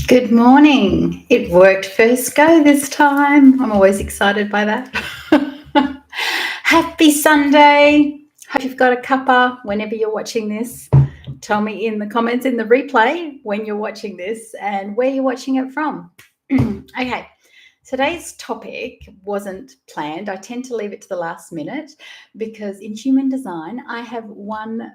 Good morning. It worked first go this time. I'm always excited by that. Happy Sunday. Hope you've got a cuppa whenever you're watching this. Tell me in the comments in the replay when you're watching this and where you're watching it from. Okay. Today's topic wasn't planned. I tend to leave it to the last minute because in human design, I have one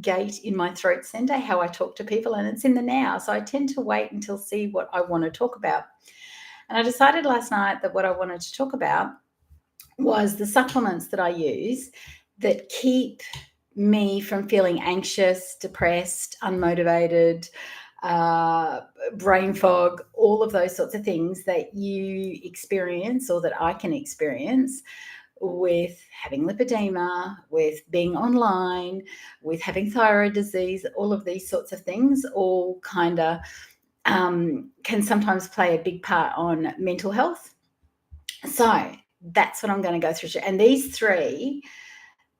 gate in my throat center, how I talk to people, and it's in the now. So I tend to wait until see what I want to talk about. And I decided last night that what I wanted to talk about was the supplements that I use that keep me from feeling anxious, depressed, unmotivated, brain fog, all of those sorts of things that you experience or that I can experience with having lipedema, with being online, with having thyroid disease. All of these sorts of things all kind of can sometimes play a big part on mental health. So that's what I'm going to go through. And these three,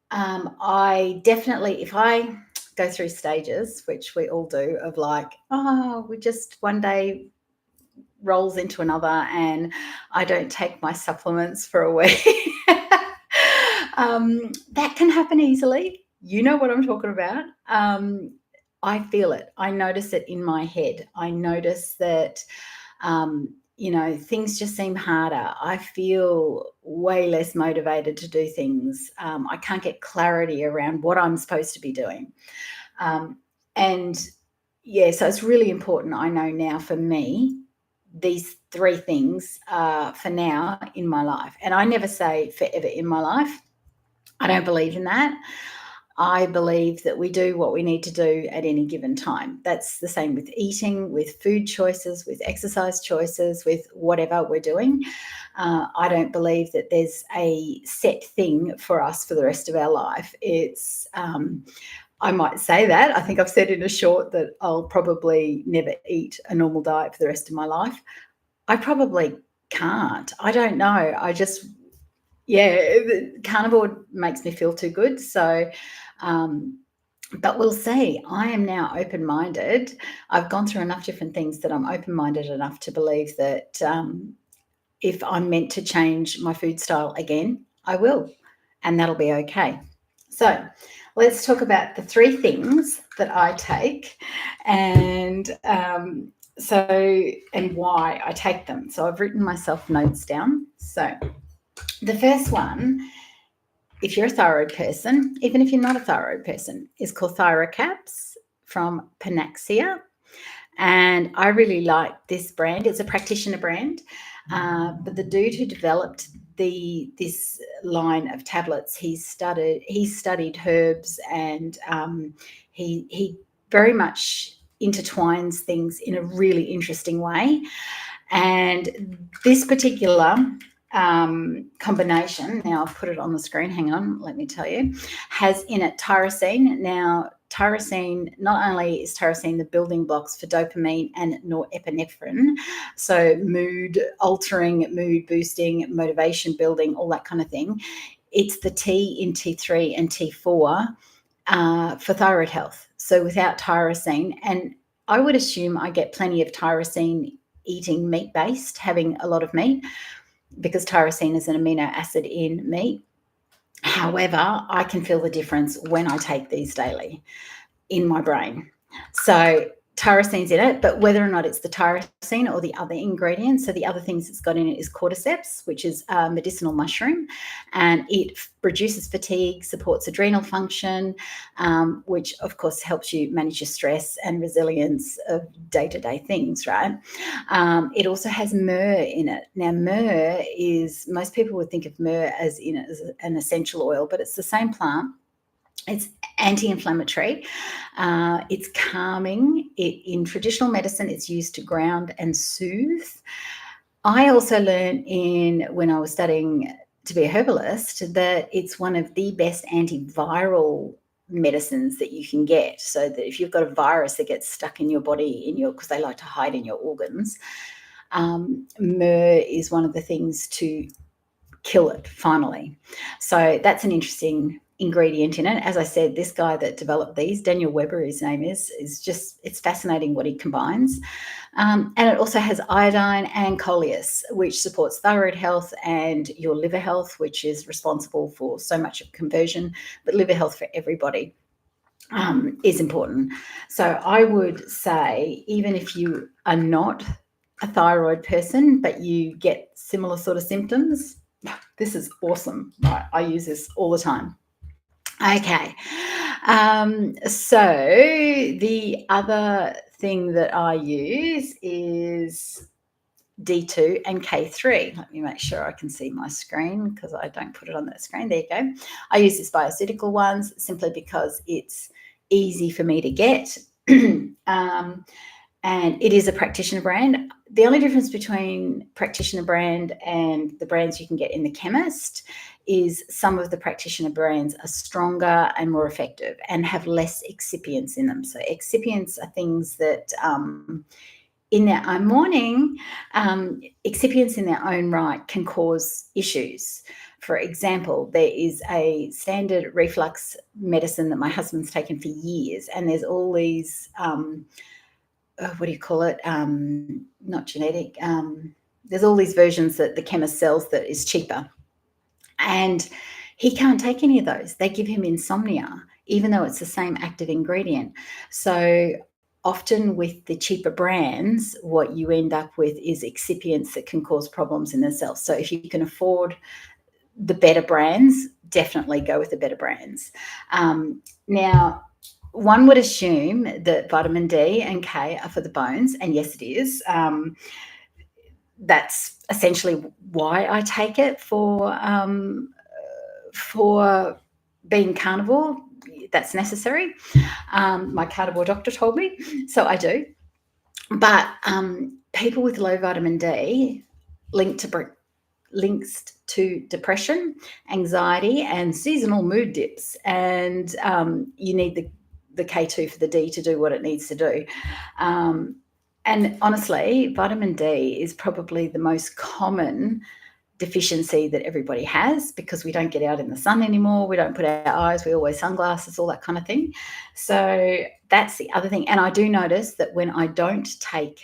I definitely, if I go through stages, which we all do, of like, we just one day rolls into another and I don't take my supplements for a week. That can happen easily. You know what I'm talking about. I feel it. I notice it in my head. I notice that, things just seem harder. I feel way less motivated to do things. I can't get clarity around what I'm supposed to be doing. So it's really important. I know now for me, these three things are for now in my life. And I never say forever in my life. I don't believe in that. I believe that we do what we need to do at any given time. That's the same with eating, with food choices, with exercise choices, with whatever we're doing. I don't believe that there's a set thing for us for the rest of our life. It's I might say that. I think I've said in a short that I'll probably never eat a normal diet for the rest of my life. I probably can't. I don't know. Carnivore makes me feel too good. So, but we'll see. I am now open-minded. I've gone through enough different things that I'm open-minded enough to believe that if I'm meant to change my food style again, I will, and that'll be okay. So let's talk about the three things that I take and why I take them. So I've written myself notes down. So the first one, if you're a thyroid person, even if you're not a thyroid person, is called Thyrocaps from Panaxia. And I really like this brand. It's a practitioner brand. But the dude who developed this line of tablets, he studied herbs, and he very much intertwines things in a really interesting way. And this particular combination, now I'll put it on the screen, hang on, let me tell you, has in it tyrosine. Now, tyrosine, not only is tyrosine the building blocks for dopamine and norepinephrine, so mood altering, mood boosting, motivation building, all that kind of thing, it's the T in T3 and T4 for thyroid health. So without tyrosine, and I would assume I get plenty of tyrosine eating meat-based, having a lot of meat, because tyrosine is an amino acid in meat. However, I can feel the difference when I take these daily in my brain. So tyrosine's in it, but whether or not it's the tyrosine or the other ingredients, so the other things it's got in it is cordyceps, which is a medicinal mushroom, and it reduces fatigue, supports adrenal function, which of course helps you manage your stress and resilience of day-to-day things, right? It also has myrrh in it. Now, myrrh is, most people would think of myrrh as an essential oil, but it's the same plant. It's anti-inflammatory. It's calming. In traditional medicine, it's used to ground and soothe. I also learned when I was studying to be a herbalist that it's one of the best antiviral medicines that you can get. So that if you've got a virus that gets stuck in your body, because they like to hide in your organs, myrrh is one of the things to kill it finally. So that's an interesting ingredient in it. As I said, this guy that developed these, Daniel Weber, his name is just, it's fascinating what he combines. And it also has iodine and coleus, which supports thyroid health and your liver health, which is responsible for so much of conversion, but liver health for everybody is important. So I would say, even if you are not a thyroid person, but you get similar sort of symptoms, this is awesome. I use this all the time. Okay. So the other thing that I use is D2 and K3. Let me make sure I can see my screen because I don't put it on that screen. There you go. I use this Bioceutical ones simply because it's easy for me to get. And it is a practitioner brand. The only difference between practitioner brand and the brands you can get in the chemist is some of the practitioner brands are stronger and more effective and have less excipients in them. So excipients are things that in their own excipients in their own right can cause issues. For example, there is a standard reflux medicine that my husband's taken for years, and there's all these what do you call it? Not genetic. There's all these versions that the chemist sells that is cheaper. And he can't take any of those. They give him insomnia, even though it's the same active ingredient. So often with the cheaper brands, what you end up with is excipients that can cause problems in themselves. So if you can afford the better brands, definitely go with the better brands. Now, one would assume that vitamin D and K are for the bones, and yes, it is. That's essentially why I take it for being carnivore. That's necessary. My carnivore doctor told me, so I do. But people with low vitamin D links to depression, anxiety, and seasonal mood dips, and you need the K2 for the D to do what it needs to do. And honestly, vitamin D is probably the most common deficiency that everybody has because we don't get out in the sun anymore. We don't put our eyes, we all wear sunglasses, all that kind of thing. So that's the other thing. And I do notice that when I don't take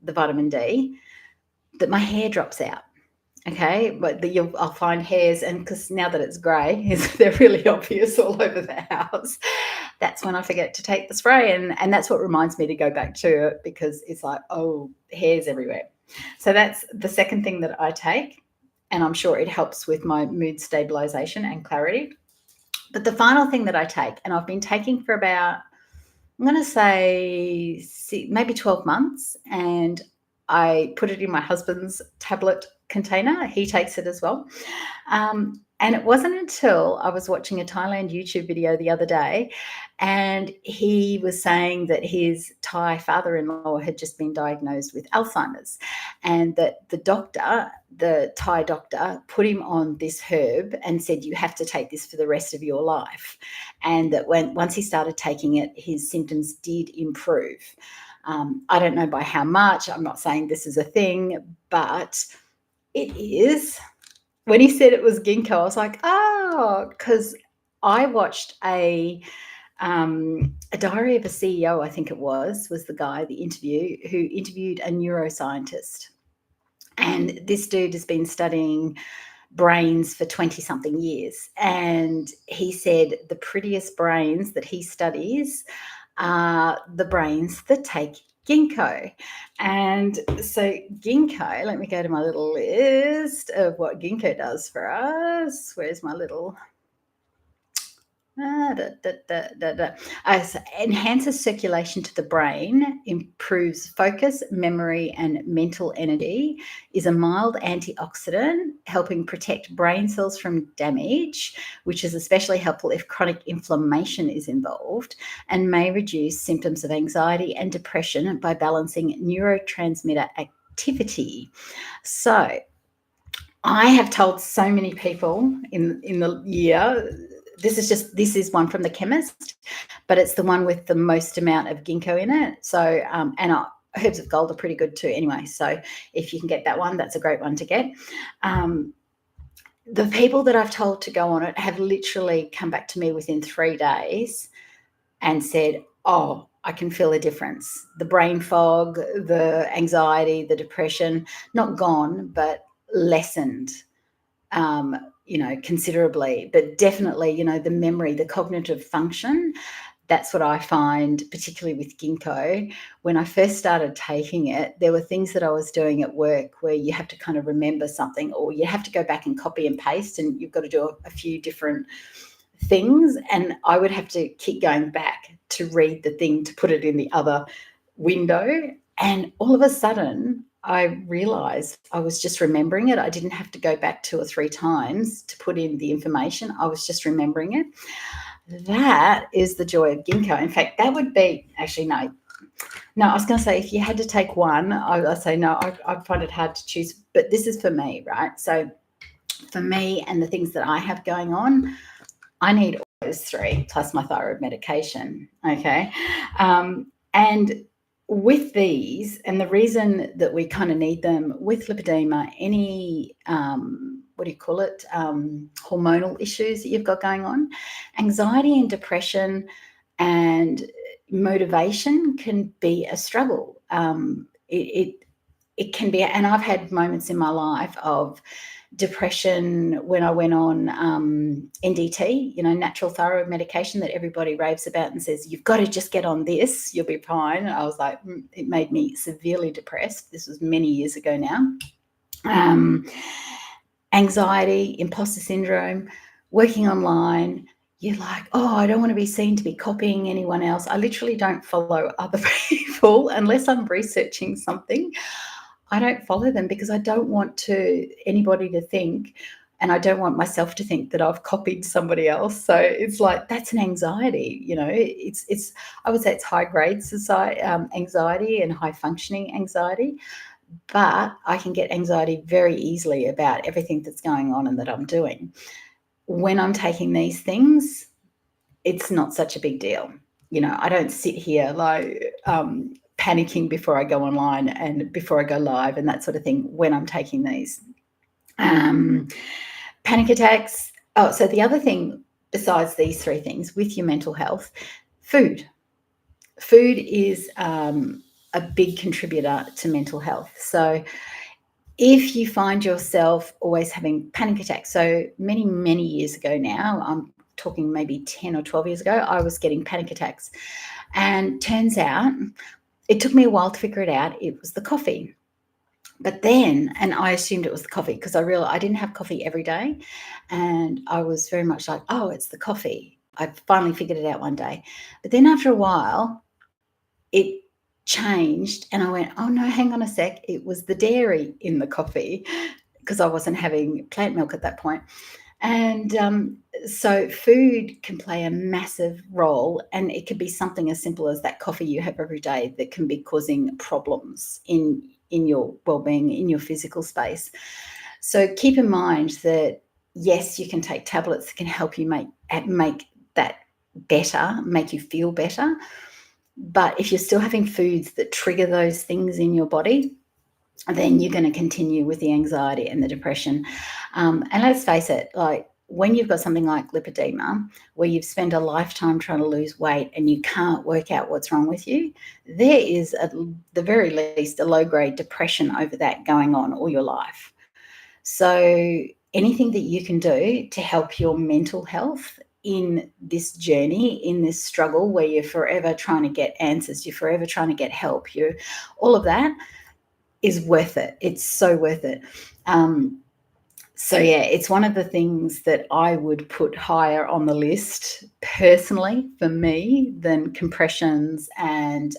the vitamin D, that my hair drops out. Okay, but I'll find hairs, and because now that it's grey, they're really obvious all over the house. That's when I forget to take the spray, and that's what reminds me to go back to it, because it's like, oh, hairs everywhere. So that's the second thing that I take, and I'm sure it helps with my mood stabilization and clarity. But the final thing that I take, and I've been taking for about, I'm going to say maybe 12 months, and I put it in my husband's tablet container. He takes it as well. And it wasn't until I was watching a Thailand YouTube video the other day, and he was saying that his Thai father-in-law had just been diagnosed with Alzheimer's, and that the Thai doctor, put him on this herb and said, you have to take this for the rest of your life. And that once he started taking it, his symptoms did improve. I don't know by how much. I'm not saying this is a thing, but it is. When he said it was ginkgo, I was like, oh, because I watched a Diary of a CEO, I think it was the guy, the interview, who interviewed a neuroscientist. And this dude has been studying brains for 20-something years. And he said the prettiest brains that he studies are the brains that take ginkgo. And so ginkgo, let me go to my little list of what ginkgo does for us. Where's my little... So enhances circulation to the brain, improves focus, memory, and mental energy, is a mild antioxidant, helping protect brain cells from damage, which is especially helpful if chronic inflammation is involved, and may reduce symptoms of anxiety and depression by balancing neurotransmitter activity. So I have told so many people in the year, this is one from the chemist, but it's the one with the most amount of ginkgo in it. So, and herbs of gold are pretty good too anyway. So if you can get that one, that's a great one to get. The people that I've told to go on it have literally come back to me within 3 days and said, "Oh, I can feel a difference." The brain fog, the anxiety, the depression, not gone, but lessened, considerably. But definitely, the memory, the cognitive function, that's what I find, particularly with ginkgo. When I first started taking it, there were things that I was doing at work where you have to kind of remember something, or you have to go back and copy and paste, and you've got to do a few different things. And I would have to keep going back to read the thing to put it in the other window. And all of a sudden, I realized I was just remembering it. I didn't have to go back 2 or 3 times to put in the information. I was just remembering it. That is the joy of ginkgo. In fact, that would be actually no. No, I was going to say if you had to take one, I'd say no. I find it hard to choose, but this is for me, right? So for me and the things that I have going on, I need all those 3 plus my thyroid medication. Okay, and with these, and the reason that we kind of need them with lipedema, any what do you call it, hormonal issues that you've got going on, anxiety and depression and motivation can be a struggle. It can be, and I've had moments in my life of depression when I went on NDT, natural thyroid medication that everybody raves about and says, you've got to just get on this, you'll be fine. I was like, it made me severely depressed. This was many years ago now. Anxiety, imposter syndrome, working online, you're like, oh, I don't want to be seen to be copying anyone else. I literally don't follow other people unless I'm researching something. I don't follow them because I don't want anybody to think, and I don't want myself to think that I've copied somebody else. So it's like, that's an anxiety, it's I would say it's high grade anxiety and high functioning anxiety, but I can get anxiety very easily about everything that's going on and that I'm doing. When I'm taking these things, it's not such a big deal. I don't sit here like panicking before I go online and before I go live and that sort of thing when I'm taking these. Panic attacks. Oh, so the other thing besides these 3 things with your mental health, food. Food is a big contributor to mental health. So if you find yourself always having panic attacks, so many, many years ago now, I'm talking maybe 10 or 12 years ago, I was getting panic attacks. And turns out, it took me a while to figure it out, it was the coffee. But then, and I assumed it was the coffee because I realized I didn't have coffee every day. And I was very much like, oh, it's the coffee. I finally figured it out one day. But then after a while, it changed and I went, oh no, hang on a sec. It was the dairy in the coffee because I wasn't having plant milk at that point. And so food can play a massive role, and it could be something as simple as that coffee you have every day that can be causing problems in your well-being, in your physical space. So keep in mind that, yes, you can take tablets that can help you make that better, make you feel better. But if you're still having foods that trigger those things in your body, then you're going to continue with the anxiety and the depression. And let's face it, like when you've got something like lipedema, where you've spent a lifetime trying to lose weight and you can't work out what's wrong with you, there is at the very least a low-grade depression over that going on all your life. So anything that you can do to help your mental health in this journey, in this struggle where you're forever trying to get answers, you're forever trying to get help, all of that is worth it. It's so worth it. So yeah, it's one of the things that I would put higher on the list personally for me than compressions and,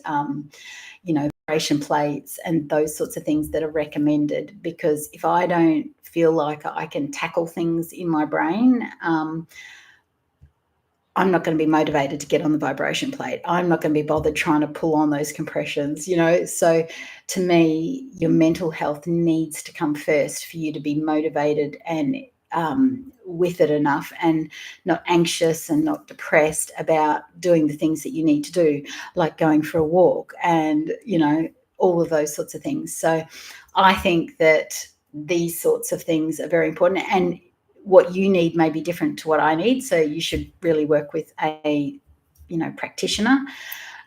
vibration plates and those sorts of things that are recommended. Because if I don't feel like I can tackle things in my brain, I'm not going to be motivated to get on the vibration plate. I'm not going to be bothered trying to pull on those compressions, So to me, your mental health needs to come first for you to be motivated and with it enough and not anxious and not depressed about doing the things that you need to do, like going for a walk and, all of those sorts of things. So I think that these sorts of things are very important. And what you need may be different to what I need. So you should really work with a, practitioner.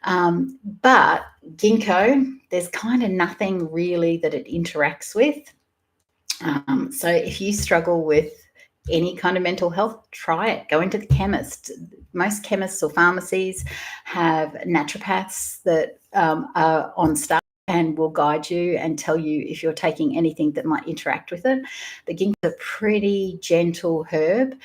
But ginkgo, there's kind of nothing really that it interacts with. So if you struggle with any kind of mental health, try it. Go into the chemist. Most chemists or pharmacies have naturopaths that are on staff and will guide you and tell you if you're taking anything that might interact with it. The ginkgo is a pretty gentle herb.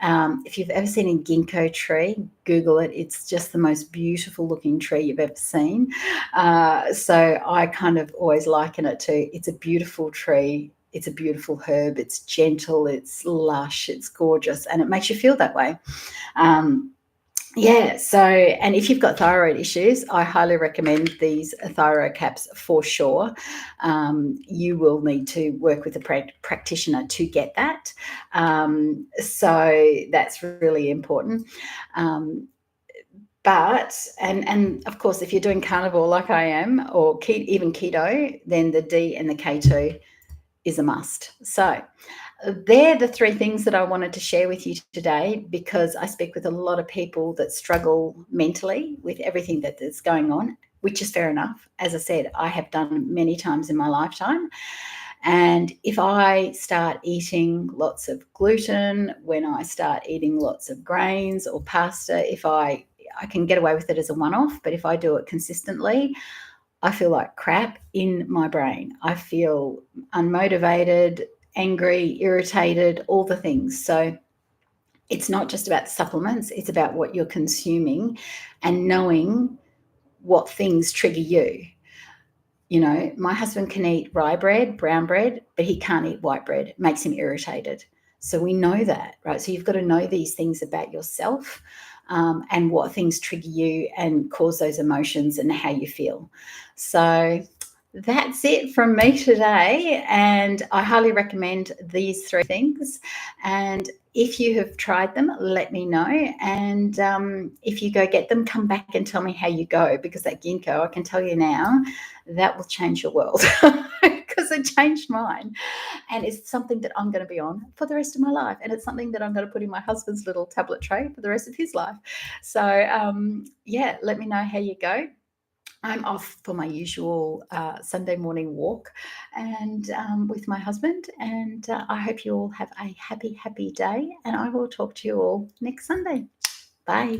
If you've ever seen a ginkgo tree, Google it. It's just the most beautiful looking tree you've ever seen. So I kind of always liken it to, it's a beautiful tree. It's a beautiful herb. It's gentle. It's lush. It's gorgeous. And it makes you feel that way. So, and if you've got thyroid issues, I highly recommend these thyroid caps for sure. You will need to work with a practitioner to get that. So that's really important. But of course, if you're doing carnivore like I am, or even keto, then the D and the K2 is a must. So they're the three things that I wanted to share with you today, because I speak with a lot of people that struggle mentally with everything that's going on, which is fair enough. As I said, I have done many times in my lifetime. And if I start eating lots of gluten, when I start eating lots of grains or pasta, if I can get away with it as a one-off, but if I do it consistently, I feel like crap in my brain. I feel unmotivated, angry, irritated, all the things. So it's not just about the supplements, it's about what you're consuming and knowing what things trigger you. My husband can eat rye bread, brown bread, but he can't eat white bread. It makes him irritated. So we know that, right? So you've got to know these things about yourself, and what things trigger you and cause those emotions and how you feel. So that's it from me today, and I highly recommend these three things. And if you have tried them, let me know. And if you go get them, come back and tell me how you go, because that ginkgo, I can tell you now, that will change your world, because it changed mine. And it's something that I'm going to be on for the rest of my life. And it's something that I'm going to put in my husband's little tablet tray for the rest of his life. So, let me know how you go. I'm off for my usual Sunday morning walk and with my husband. And I hope you all have a happy, happy day. And I will talk to you all next Sunday. Bye.